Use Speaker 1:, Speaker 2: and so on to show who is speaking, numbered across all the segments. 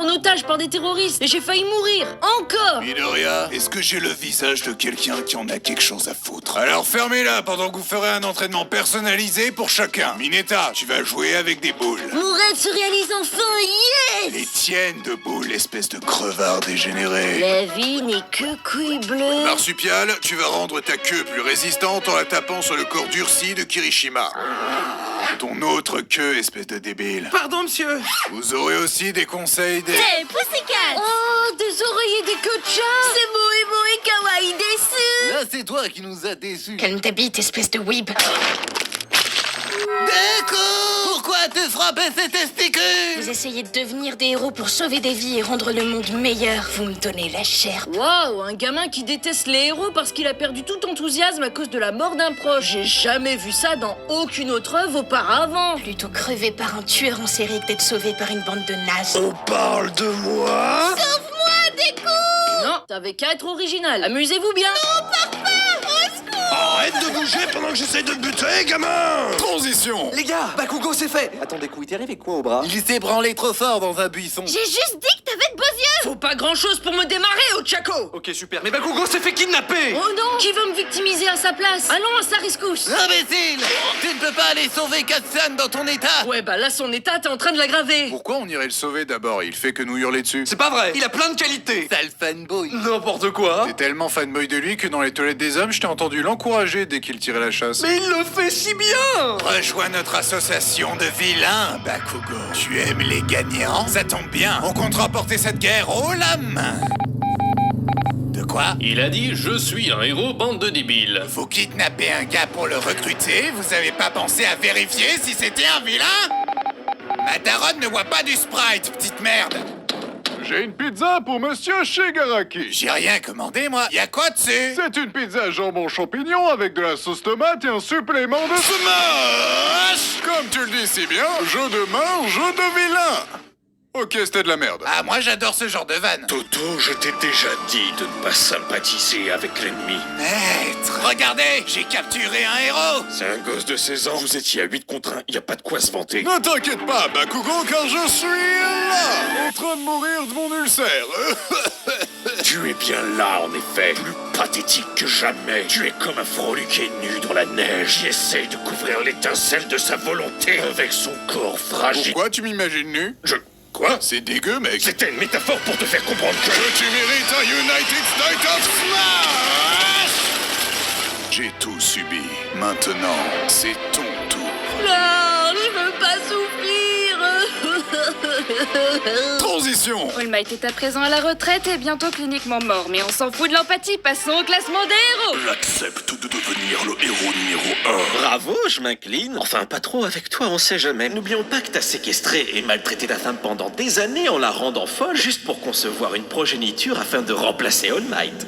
Speaker 1: en otage par des terroristes et j'ai failli mourir. Encore.
Speaker 2: Midoriya, est-ce que j'ai le visage de quelqu'un qui en a quelque chose à foutre? Alors fermez-la pendant que vous ferez un entraînement personnalisé pour chacun. Mineta, tu vas jouer avec des boules.
Speaker 1: Mon rêve se réalise enfin, yes.
Speaker 2: Les tiennes de boules, espèce de crevard dégénéré.
Speaker 1: La vie n'est que couille bleue.
Speaker 2: Marsupial, tu vas rendre ta queue plus résistante en la tapant sur le corps durci de Kirishima. Ton autre queue, espèce de débile.
Speaker 3: Pardon, monsieur.
Speaker 2: Vous aurez aussi des conseils des...
Speaker 1: Hey, Pussycat. Oh, des oreillers des queues de chat. C'est beau et kawaii déçu.
Speaker 4: Là, c'est toi qui nous as déçus.
Speaker 1: Calme ta bite, espèce de weeb.
Speaker 4: Deku! Pourquoi te frapper ces testicules?
Speaker 1: Vous essayez de devenir des héros pour sauver des vies et rendre le monde meilleur. Vous me donnez la chair. Waouh, un gamin qui déteste les héros parce qu'il a perdu tout enthousiasme à cause de la mort d'un proche. J'ai jamais vu ça dans aucune autre œuvre auparavant. Plutôt crever par un tueur en série que d'être sauvé par une bande de nazes.
Speaker 3: On parle de moi?
Speaker 1: Sauve-moi, Deku! Non, t'avais qu'à être original. Amusez-vous bien. Non, papa! Au secours!
Speaker 3: Arrête de bouger pendant que j'essaie de te buter, gamin!
Speaker 2: Transition.
Speaker 5: Les gars, Bakugo c'est fait. Attends, Deku, il t'est arrivé quoi au bras?
Speaker 4: Il s'est branlé trop fort dans un buisson.
Speaker 1: J'ai juste dit que t'avais de beaux yeux. Faut pas grand-chose pour me démarrer, Ochako.
Speaker 5: Ok, super. Mais Bakugo s'est fait kidnapper.
Speaker 1: Oh non! Qui veut me victimiser à sa place? Allons à sa rescousse!
Speaker 4: Imbécile! Tu ne peux pas aller sauver Katsan dans ton état.
Speaker 1: Ouais, bah là, son état, t'es en train de l'aggraver!
Speaker 2: Pourquoi on irait le sauver d'abord? Il fait que nous hurler dessus.
Speaker 5: C'est pas vrai. Il a plein de qualités.
Speaker 4: Sale fanboy.
Speaker 5: N'importe quoi.
Speaker 2: T'es tellement fanboy de lui que dans les toilettes des hommes, je t'ai entendu l'encourager dès qu'il tirait la chasse.
Speaker 5: Mais il le fait si bien.
Speaker 2: Rejoins notre association de vilains, Bakugo. Tu aimes les gagnants? Ça tombe bien, on compte remporter cette guerre haut la main. De quoi?
Speaker 6: Il a dit « Je suis un héros, bande de débiles
Speaker 2: Vous kidnappez un gars pour le recruter? Vous avez pas pensé à vérifier si c'était un vilain? Ma daronne ne voit pas du Sprite, petite merde.
Speaker 7: J'ai une pizza pour Monsieur Shigaraki.
Speaker 2: J'ai rien commandé, moi. Y a quoi dessus?
Speaker 7: C'est une pizza jambon champignon avec de la sauce tomate et un supplément de
Speaker 2: Smash!
Speaker 7: Comme tu le dis si bien, jeu de main, jeu de vilain. Ok, c'était de la merde.
Speaker 2: Ah, moi j'adore ce genre de vanne.
Speaker 3: Toto, je t'ai déjà dit de ne pas sympathiser avec l'ennemi.
Speaker 2: Maître, regardez, j'ai capturé un héros.
Speaker 3: C'est un gosse de 16 ans, vous étiez à 8 contre 1, y a pas de quoi se vanter.
Speaker 7: Ne t'inquiète pas, Bakugo, car je suis là, en train de mourir de mon ulcère.
Speaker 3: Tu es bien là, en effet. Plus pathétique que jamais. Tu es comme un freluqué nu dans la neige qui essaye de couvrir l'étincelle de sa volonté avec son corps fragile.
Speaker 2: Pourquoi tu m'imagines nu?
Speaker 3: Quoi?
Speaker 2: C'est dégueu, mec.
Speaker 3: C'était une métaphore pour te faire comprendre que...
Speaker 2: Tu mérites un United States of Smash! J'ai tout subi. Maintenant, c'est ton tour.
Speaker 1: Non, je veux pas souffrir!
Speaker 2: Transition!
Speaker 8: All Might est à présent à la retraite et bientôt cliniquement mort, mais on s'en fout de l'empathie, passons au classement des héros!
Speaker 3: J'accepte de devenir le héros numéro 1.
Speaker 9: Bravo, je m'incline. Enfin, pas trop avec toi, on sait jamais. N'oublions pas que t'as séquestré et maltraité ta femme pendant des années en la rendant folle juste pour concevoir une progéniture afin de remplacer All Might.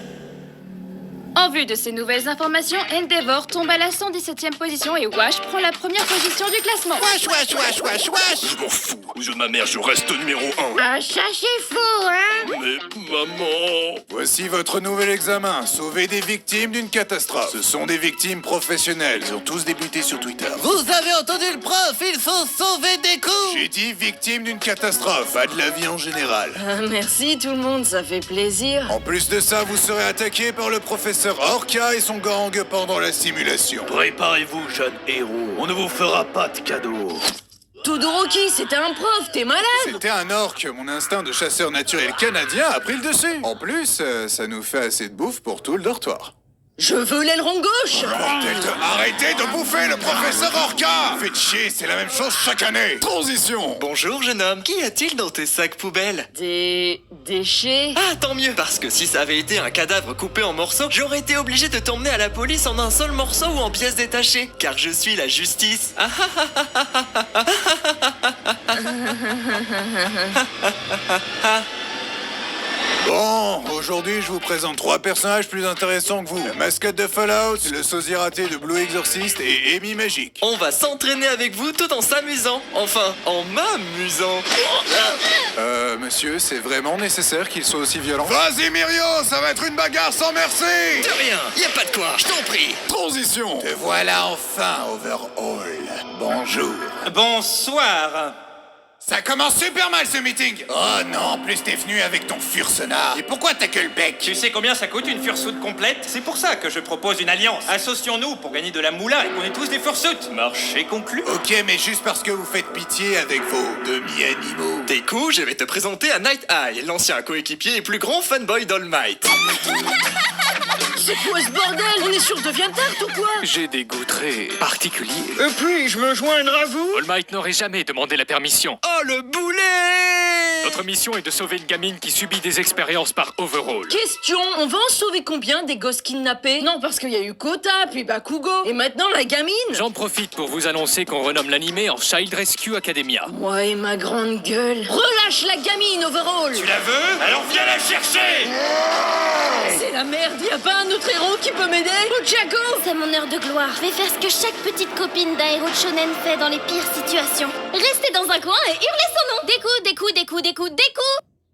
Speaker 8: En vue de ces nouvelles informations, Endeavor tombe à la 117e position et Wash prend la première position du classement.
Speaker 2: Wesh, wesh, wesh, wesh, wesh!
Speaker 3: Je m'en fous. Aux yeux de ma mère, je reste numéro 1.
Speaker 1: Ah, ça c'est faux, hein?
Speaker 3: Mais maman...
Speaker 2: Voici votre nouvel examen. Sauver des victimes d'une catastrophe. Ce sont des victimes professionnelles. Ils ont tous débuté sur Twitter.
Speaker 4: Vous avez entendu le prof, il faut sauver Deku.
Speaker 2: J'ai dit victime d'une catastrophe, pas de la vie en général.
Speaker 1: Merci tout le monde, ça fait plaisir.
Speaker 2: En plus de ça, vous serez attaqué par le professeur Orca et son gang pendant la simulation.
Speaker 9: Préparez-vous, jeune héros. On ne vous fera pas de cadeaux.
Speaker 1: Todoroki, c'était un prof, t'es malade?
Speaker 2: C'était un orc, mon instinct de chasseur naturel canadien a pris le dessus. En plus, ça nous fait assez de bouffe pour tout le dortoir.
Speaker 1: Je veux l'aileron gauche!
Speaker 2: Bordel de... Arrêtez de bouffer le professeur Orca! Faites chier, c'est la même chose chaque année. Transition.
Speaker 5: Bonjour, jeune homme. Qu'y a-t-il dans tes sacs poubelles?
Speaker 1: Des déchets?
Speaker 5: Ah, tant mieux. Parce que si ça avait été un cadavre coupé en morceaux, j'aurais été obligé de t'emmener à la police en un seul morceau ou en pièces détachées. Car je suis la justice. Ah, ah, ah, ah, ah, ah, ah, ah, ah, ah.
Speaker 2: Bon, aujourd'hui, je vous présente 3 personnages plus intéressants que vous. La mascotte de Fallout, le sosie raté de Blue Exorcist et Amy Magique.
Speaker 5: On va s'entraîner avec vous tout en s'amusant. Enfin, en m'amusant.
Speaker 2: Monsieur, c'est vraiment nécessaire qu'il soit aussi violent? Vas-y, Mirio, ça va être une bagarre sans merci!
Speaker 5: De rien, y a pas de quoi, je t'en prie.
Speaker 2: Transition. Te voilà enfin, Overhaul. Bonjour.
Speaker 10: Bonsoir.
Speaker 2: Ça commence super mal ce meeting. Oh non, en plus t'es venu avec ton fursenard. Et pourquoi t'as que le bec?
Speaker 10: Tu sais combien ça coûte une fursoute complète? C'est pour ça que je propose une alliance. Associons-nous pour gagner de la moula et qu'on ait tous des fursuits. Marché conclu.
Speaker 2: Ok, mais juste parce que vous faites pitié avec vos demi-animaux.
Speaker 5: Deku, je vais te présenter à Night Eye, l'ancien coéquipier et plus grand fanboy d'All Might.
Speaker 1: C'est quoi ce bordel? On est sur DeviantArt ou quoi?
Speaker 11: J'ai des goûts très particuliers.
Speaker 10: Puis-je me joindre à vous?
Speaker 11: All Might n'aurait jamais demandé la permission.
Speaker 5: Oh le boulet!
Speaker 11: Notre mission est de sauver une gamine qui subit des expériences par Overhaul.
Speaker 1: Question, on va en sauver combien des gosses kidnappés? Non, parce qu'il y a eu Kota, puis Bakugo, et maintenant la gamine.
Speaker 11: J'en profite pour vous annoncer qu'on renomme l'animé en Child Rescue Academia.
Speaker 1: Moi et ma grande gueule. Relâche la gamine, Overhaul.
Speaker 10: Tu la veux? Alors viens la chercher!
Speaker 1: C'est la merde, y a pas un autre héros qui peut m'aider? Ochako!
Speaker 12: C'est mon heure de gloire. Je vais faire ce que chaque petite copine d'un héros de shonen fait dans les pires situations. Rester dans un coin et hurler son nom. Deku.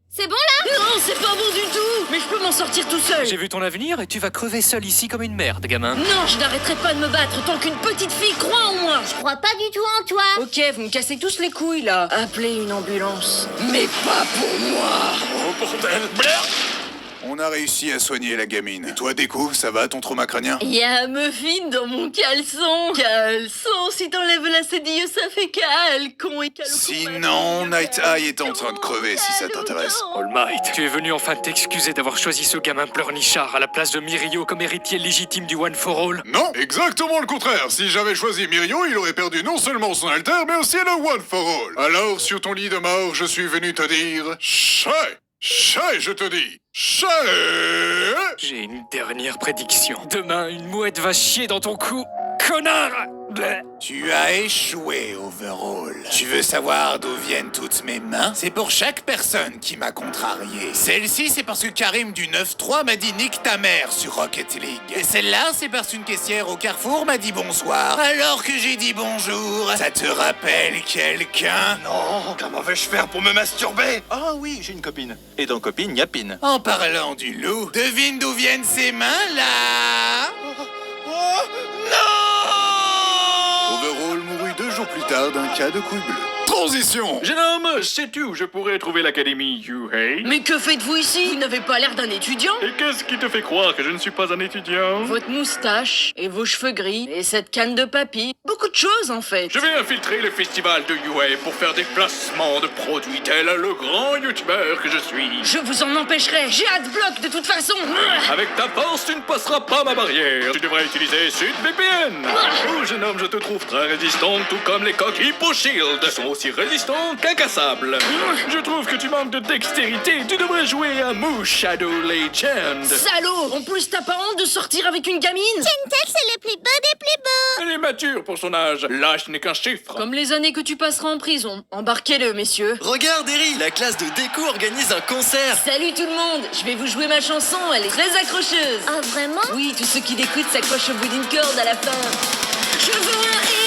Speaker 12: C'est bon là?
Speaker 1: Non, c'est pas bon du tout. Mais je peux m'en sortir tout seul.
Speaker 11: J'ai vu ton avenir et tu vas crever seul ici comme une merde, gamin.
Speaker 1: Non, je n'arrêterai pas de me battre tant qu'une petite fille croit en moi.
Speaker 12: Je crois pas du tout en toi.
Speaker 1: Ok, vous me cassez tous les couilles là. Appelez une ambulance. Mais pas pour moi.
Speaker 3: Oh bordel!
Speaker 2: On a réussi à soigner la gamine. Et toi, Deku, ça va ton trauma crânien?
Speaker 1: Il y a un muffin dans mon caleçon. Caleçon, si t'enlèves la cédille, ça fait calcon et calcon.
Speaker 2: Sinon, Night Eye est en train de crever si ça t'intéresse.
Speaker 11: All Might, tu es venu enfin t'excuser d'avoir choisi ce gamin pleurnichard à la place de Mirio comme héritier légitime du One for All?
Speaker 7: Non, exactement le contraire. Si j'avais choisi Mirio, il aurait perdu non seulement son alter, mais aussi le One for All. Alors, sur ton lit de mort, je suis venu te dire... Chais! Chais, je te dis! Chais!
Speaker 11: J'ai une dernière prédiction. Demain, une mouette va chier dans ton cou. Connard! Bleh.
Speaker 2: Tu as échoué, Overhaul. Tu veux savoir d'où viennent toutes mes mains? C'est pour chaque personne qui m'a contrarié. Celle-ci, c'est parce que Karim du 9-3 m'a dit nique ta mère sur Rocket League. Et celle-là, c'est parce qu'une caissière au Carrefour m'a dit bonsoir. Alors que j'ai dit bonjour, ça te rappelle quelqu'un?
Speaker 3: Non, comment vais-je faire pour me masturber? Ah oui, j'ai une copine. Et dans copine, y a pine.
Speaker 2: En parlant du loup, devine d'où viennent ces mains-là?
Speaker 7: Overhaul mourut 2 jours plus tard d'un cas de couille bleue. Transition!
Speaker 6: Jeune homme, sais-tu où je pourrais trouver l'académie Yuhei?
Speaker 1: Mais que faites-vous ici? Vous n'avez pas l'air d'un étudiant.
Speaker 6: Et qu'est-ce qui te fait croire que je ne suis pas un étudiant?
Speaker 1: Votre moustache, et vos cheveux gris, et cette canne de papy. Beaucoup de choses en fait.
Speaker 6: Je vais infiltrer le festival de Yuhei pour faire des placements de produits tel le grand youtubeur que je suis.
Speaker 1: Je vous en empêcherai. J'ai adblock de toute façon.
Speaker 6: Avec ta force, tu ne passeras pas ma barrière. Tu devrais utiliser SudVPN. Oh, jeune homme, je te trouve très résistant, tout comme les coques Hippo Shield sont aussi résistants qu'incassables. Je trouve que tu manques de dextérité. Tu devrais jouer à Moo Shadow Legend.
Speaker 1: Salaud! En plus, t'as pas honte de sortir avec une gamine?
Speaker 12: Kentel, c'est le plus beau des plus beaux.
Speaker 6: Elle est mature pour son âge. L'âge n'est qu'un chiffre.
Speaker 1: Comme les années que tu passeras en prison. Embarquez-le, messieurs.
Speaker 5: Regarde, Eri, la classe de Deku organise un concert.
Speaker 1: Salut tout le monde! Je vais vous jouer ma chanson, elle est très accrocheuse.
Speaker 12: Ah vraiment?
Speaker 1: Oui, tous ceux qui l'écoutent s'accrochent au bout d'une corde à la fin. Je veux un